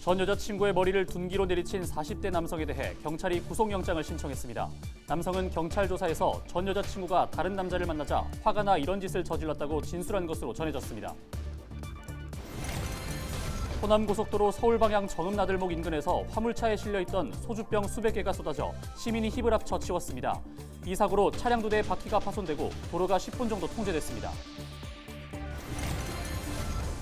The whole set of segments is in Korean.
전 여자친구의 머리를 둔기로 내리친 40대 남성에 대해 경찰이 구속영장을 신청했습니다. 남성은 경찰 조사에서 전 여자친구가 다른 남자를 만나자 화가 나 이런 짓을 저질렀다고 진술한 것으로 전해졌습니다. 호남고속도로 서울 방향 정읍나들목 인근에서 화물차에 실려있던 소주병 수백 개가 쏟아져 시민이 힘을 합쳐 치웠습니다. 이 사고로 차량 2대의 바퀴가 파손되고 도로가 10분 정도 통제됐습니다.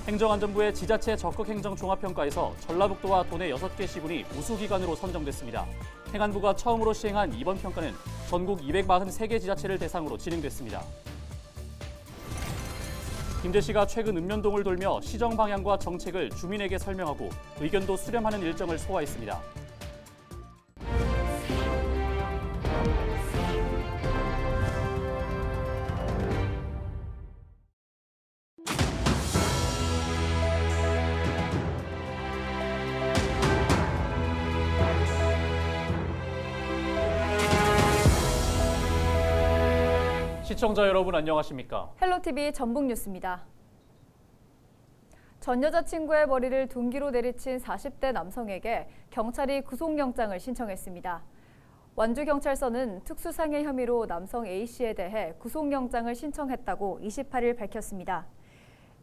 행정안전부의 지자체 적극행정 종합평가에서 전라북도와 도내 6개 시군이 우수기관으로 선정됐습니다. 행안부가 처음으로 시행한 이번 평가는 전국 243개 지자체를 대상으로 진행됐습니다. 김제시가 최근 읍면동을 돌며 시정 방향과 정책을 주민에게 설명하고 의견도 수렴하는 일정을 소화했습니다. 시청자 여러분 안녕하십니까? 헬로티비 전북뉴스입니다. 전 여자친구의 머리를 둔기로 내리친 40대 남성에게 경찰이 구속영장을 신청했습니다. 완주경찰서는 특수상해 혐의로 남성 A씨에 대해 구속영장을 신청했다고 28일 밝혔습니다.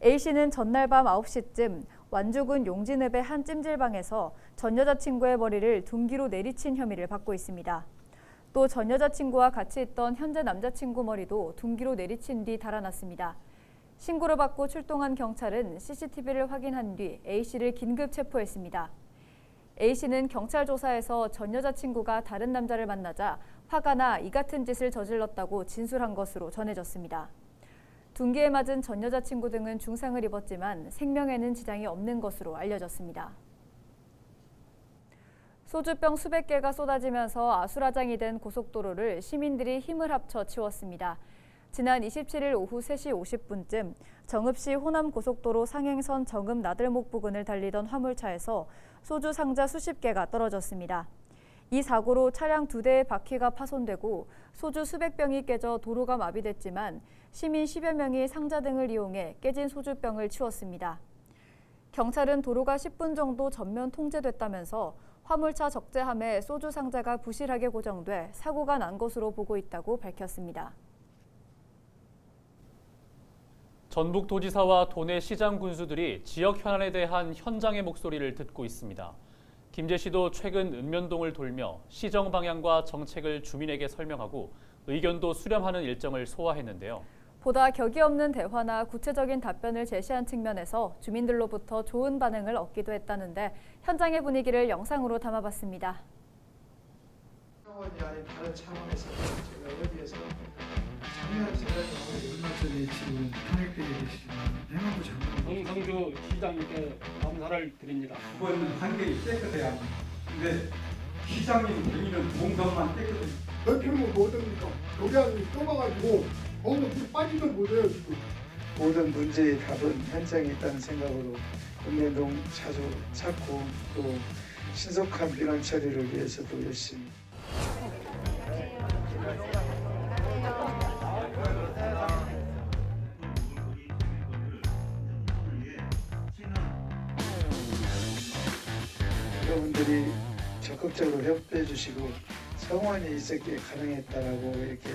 A씨는 전날 밤 9시쯤 완주군 용진읍의 한 찜질방에서 전 여자친구의 머리를 둔기로 내리친 혐의를 받고 있습니다. 또 전 여자친구와 같이 있던 현재 남자친구 머리도 둔기로 내리친 뒤 달아났습니다. 신고를 받고 출동한 경찰은 CCTV를 확인한 뒤 A씨를 긴급 체포했습니다. A씨는 경찰 조사에서 전 여자친구가 다른 남자를 만나자 화가 나 이 같은 짓을 저질렀다고 진술한 것으로 전해졌습니다. 둔기에 맞은 전 여자친구 등은 중상을 입었지만 생명에는 지장이 없는 것으로 알려졌습니다. 소주병 수백 개가 쏟아지면서 아수라장이 된 고속도로를 시민들이 힘을 합쳐 치웠습니다. 지난 27일 오후 3시 50분쯤 정읍시 호남고속도로 상행선 정읍나들목 부근을 달리던 화물차에서 소주 상자 수십 개가 떨어졌습니다. 이 사고로 차량 2대의 바퀴가 파손되고 소주 수백 병이 깨져 도로가 마비됐지만 시민 10여 명이 상자 등을 이용해 깨진 소주병을 치웠습니다. 경찰은 도로가 10분 정도 전면 통제됐다면서 화물차 적재함에 소주 상자가 부실하게 고정돼 사고가 난 것으로 보고 있다고 밝혔습니다. 전북도지사와 도내 시장 군수들이 지역 현안에 대한 현장의 목소리를 듣고 있습니다. 김제시도 최근 읍면동을 돌며 시정 방향과 정책을 주민에게 설명하고 의견도 수렴하는 일정을 소화했는데요. 보다 격이 없는 대화나 구체적인 답변을 제시한 측면에서 주민들로부터 좋은 반응을 얻기도 했다는데 현장의 분위기를 영상으로 담아봤습니다. 차원이 아닌 다른 차원에서 제가 여기에서 작년 제가 얼마 전에 지금 탄핵되게 되시는 행안부 장관 정성주 시장님께 감사를 드립니다. 그건 환경이 깨끗해야 합니다. 근데 시장님 여기는 동선만 깨끗해요. 넓히면 뭐됩니까? 노량이 좁아가지고 거기서 물 빠지도 못해요 지금. 모든 문제의 답은 현장에 있다는 생각으로 읍면동 자주 찾고 또 신속한 민원 처리를 위해서도 열심히 여러분들이 적극적으로 협조해 주시고 성원이 있었기에 가능했다라고 이렇게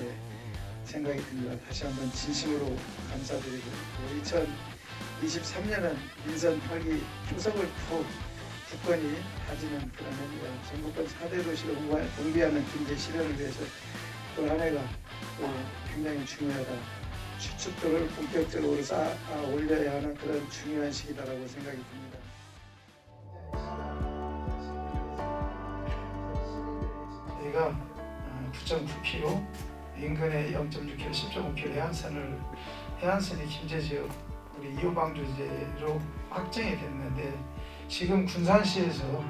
생각이 듭니다. 다시 한번 진심으로 감사드리고 2023년은 인선 8기 추석을 푹 굳건히 다지는 그런 해입니다. 전국권 4대 도시를 공비하는 김제 실현을 위해서 또 한 해가 또 굉장히 중요하다. 추측도를 본격적으로 쌓아 올려야 하는 그런 중요한 시기다라고 생각이 듭니다. 저희가 9.9km, 인근의 0.6km, 10.5km 해안선이 김제 지역 우리 2호 방조제로 확정이 됐는데 지금 군산시에서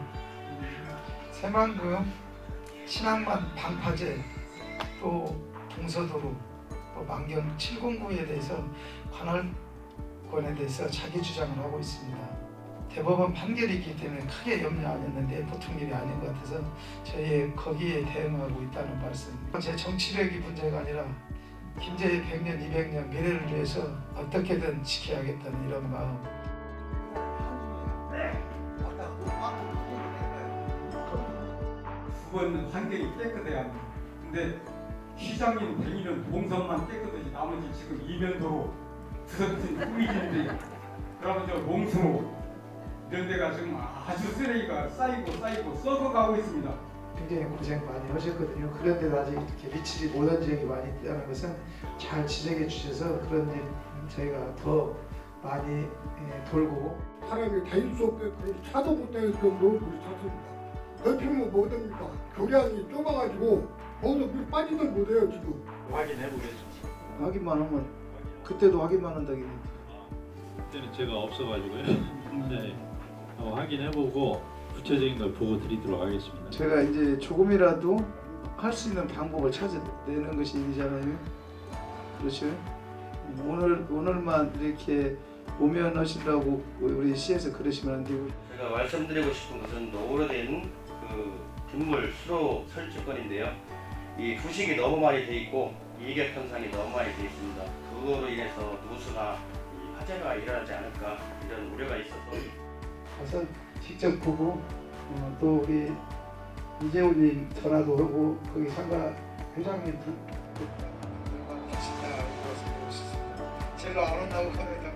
새만금, 신항만 방파제, 또 동서도로, 또 만경 709에 대해서 관할권에 대해서 자기 주장을 하고 있습니다. 대법원 판결이 있기 때문에 크게 염려 안 했는데 보통 일이 아닌 것 같아서 저희 거기에 대응하고 있다는 말씀. 제 정치력이 문제가 아니라 김제의 100년, 200년 미래를 위해서 어떻게든 지켜야겠다는 이런 마음. 주변 환경이 깨끗해야 합니다. 근데 시장님 댕기는 동선만 깨끗하지 나머지 지금 이면도로 드럽진 뿌이지인데 그러면 저 농수로 이런 데가 지금 아주 쓰레기가 쌓이고 썩어가고 있습니다. 굉장히 고생 많이 하셨거든요. 그런데도 아직 이렇게 미치지 못한 지역이 많이 있다는 것은 잘 지적해 주셔서 그런 일 저희가 더 많이 돌고 사람이 다닐 수 없게 그런 차도 못 다닐 정도로 물이 찼습니다. 넓히면 뭐 됩니까? 교량이 좁아가지고 거기서 물 빠지들 못해요 지금. 확인해 보겠습니다. 확인만 하면 그때도 확인만 한다기는 그때는 제가 없어가지고요. 네, 확인해보고 구체적인 걸 보고 드리도록 하겠습니다. 제가 이제 조금이라도 할 수 있는 방법을 찾아내는 것이 일이잖아요. 그렇죠? 오늘만 이렇게 오면하시라고 우리 시에서 그러시면 안 되고. 제가 말씀드리고 싶은 것은 오래된 그 빗물 수로 설치권인데요. 이 부식이 너무 많이 돼 있고 이객 현상이 너무 많이 돼 있습니다. 그거로 인해서 누수나 이 화재가 일어나지 않을까 이런 우려가 있어서 가서 직접 보고 또 우리 이재훈님 전화도 하고 거기 상가 회장님도 제가 안 온다고 하면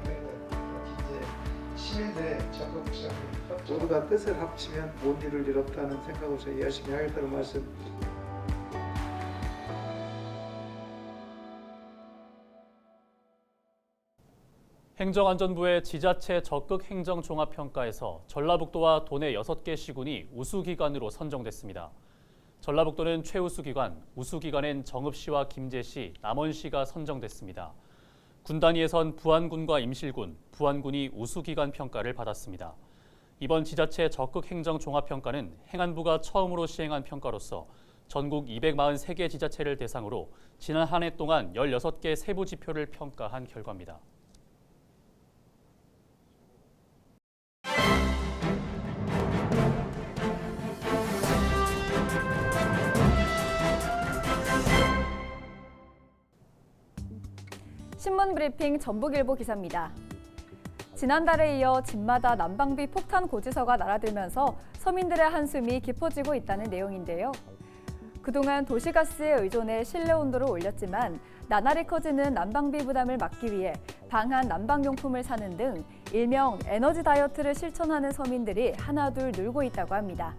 이제 시민들의 적극적 모두가 뜻을 합치면 못 이룰 일 없다는 생각으로 저희 열심히 하겠다는 말씀. 행정안전부의 지자체 적극 행정 종합평가에서 전라북도와 도내 6개 시군이 우수기관으로 선정됐습니다. 전라북도는 최우수기관, 우수기관엔 정읍시와 김제시, 남원시가 선정됐습니다. 군 단위에선 부안군과 임실군, 부안군이 우수기관 평가를 받았습니다. 이번 지자체 적극 행정 종합평가는 행안부가 처음으로 시행한 평가로서 전국 243개 지자체를 대상으로 지난 한 해 동안 16개 세부 지표를 평가한 결과입니다. 신문 브리핑 전북일보 기사입니다. 지난달에 이어 집마다 난방비 폭탄 고지서가 날아들면서 서민들의 한숨이 깊어지고 있다는 내용인데요. 그동안 도시가스에 의존해 실내 온도를 올렸지만 나날이 커지는 난방비 부담을 막기 위해 방한 난방용품을 사는 등 일명 에너지 다이어트를 실천하는 서민들이 하나둘 늘고 있다고 합니다.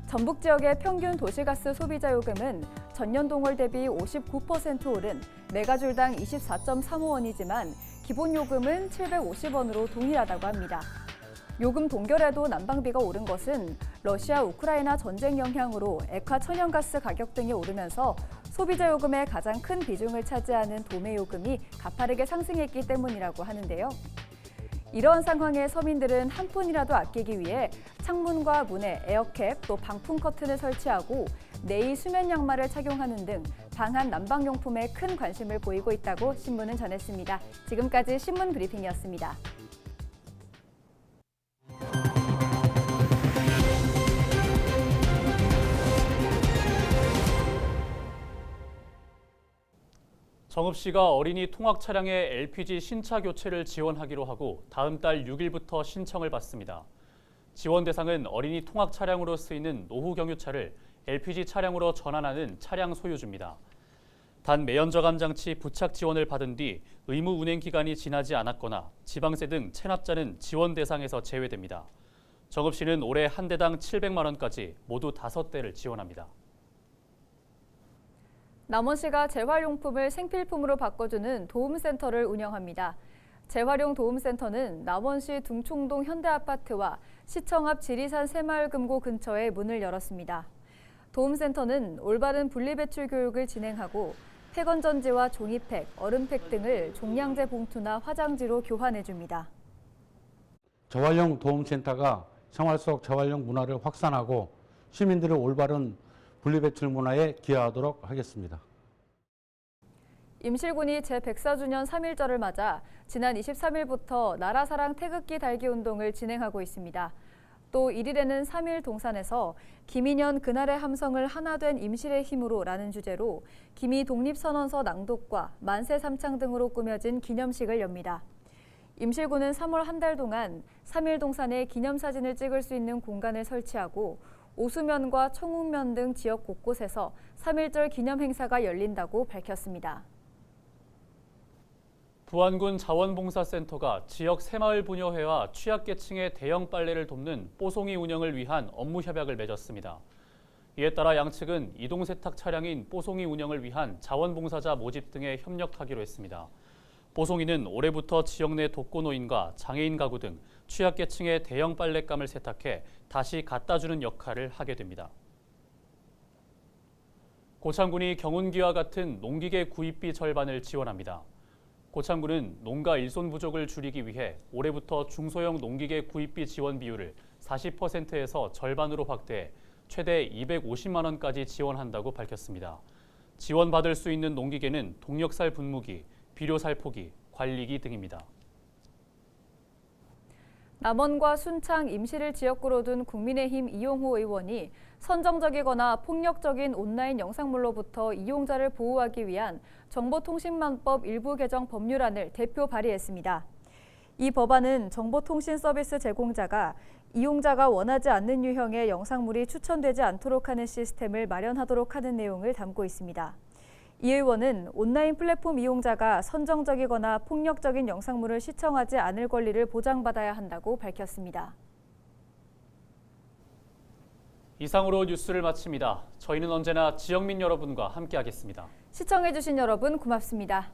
전북 지역의 평균 도시가스 소비자 요금은 전년 동월 대비 59% 오른 메가줄당 24.35원이지만 기본 요금은 750원으로 동일하다고 합니다. 요금 동결에도 난방비가 오른 것은 러시아 우크라이나 전쟁 영향으로 액화 천연가스 가격 등이 오르면서 소비자 요금의 가장 큰 비중을 차지하는 도매 요금이 가파르게 상승했기 때문이라고 하는데요. 이러한 상황에 서민들은 한 푼이라도 아끼기 위해 창문과 문에 에어캡 또 방풍 커튼을 설치하고 내의 수면 양말을 착용하는 등 방한 난방용품에 큰 관심을 보이고 있다고 신문은 전했습니다. 지금까지 신문 브리핑이었습니다. 정읍시가 어린이 통학 차량의 LPG 신차 교체를 지원하기로 하고 다음 달 6일부터 신청을 받습니다. 지원 대상은 어린이 통학 차량으로 쓰이는 노후 경유차를 LPG 차량으로 전환하는 차량 소유주입니다. 단 매연저감 장치 부착 지원을 받은 뒤 의무 운행 기간이 지나지 않았거나 지방세 등 체납자는 지원 대상에서 제외됩니다. 정읍시는 올해 한 대당 700만 원까지 모두 5대를 지원합니다. 남원시가 재활용품을 생필품으로 바꿔주는 도움센터를 운영합니다. 재활용 도움센터는 남원시 둥총동 현대아파트와 시청 앞 지리산 새마을금고 근처에 문을 열었습니다. 도움센터는 올바른 분리배출 교육을 진행하고 폐건전지와 종이팩, 얼음팩 등을 종량제 봉투나 화장지로 교환해줍니다. 재활용 도움센터가 생활 속 재활용 문화를 확산하고 시민들의 올바른 분리배출 문화에 기여하도록 하겠습니다. 임실군이 제104주년 3.1절을 맞아 지난 23일부터 나라사랑 태극기 달기 운동을 진행하고 있습니다. 또 1일에는 3.1 동산에서 김인현 그날의 함성을 하나 된 임실의 힘으로 라는 주제로 김희 독립선언서 낭독과 만세 삼창 등으로 꾸며진 기념식을 엽니다. 임실군은 3월 한 달 동안 3.1 동산에 기념사진을 찍을 수 있는 공간을 설치하고 오수면과 청운면 등 지역 곳곳에서 3.1절 기념 행사가 열린다고 밝혔습니다. 부안군 자원봉사센터가 지역 새마을 부녀회와 취약계층의 대형 빨래를 돕는 뽀송이 운영을 위한 업무 협약을 맺었습니다. 이에 따라 양측은 이동세탁 차량인 뽀송이 운영을 위한 자원봉사자 모집 등에 협력하기로 했습니다. 뽀송이는 올해부터 지역 내 독거노인과 장애인 가구 등 취약계층의 대형 빨랫감을 세탁해 다시 갖다주는 역할을 하게 됩니다. 고창군이 경운기와 같은 농기계 구입비 절반을 지원합니다. 고창군은 농가 일손 부족을 줄이기 위해 올해부터 중소형 농기계 구입비 지원 비율을 40%에서 절반으로 확대해 최대 250만 원까지 지원한다고 밝혔습니다. 지원받을 수 있는 농기계는 동력살 분무기, 비료살포기, 관리기 등입니다. 남원과 순창, 임시를 지역구로 둔 국민의힘 이용호 의원이 선정적이거나 폭력적인 온라인 영상물로부터 이용자를 보호하기 위한 정보통신망법 일부 개정 법률안을 대표 발의했습니다. 이 법안은 정보통신 서비스 제공자가 이용자가 원하지 않는 유형의 영상물이 추천되지 않도록 하는 시스템을 마련하도록 하는 내용을 담고 있습니다. 이 의원은 온라인 플랫폼 이용자가 선정적이거나 폭력적인 영상물을 시청하지 않을 권리를 보장받아야 한다고 밝혔습니다. 이상으로 뉴스를 마칩니다. 저희는 언제나 지역민 여러분과 함께하겠습니다. 시청해주신 여러분 고맙습니다.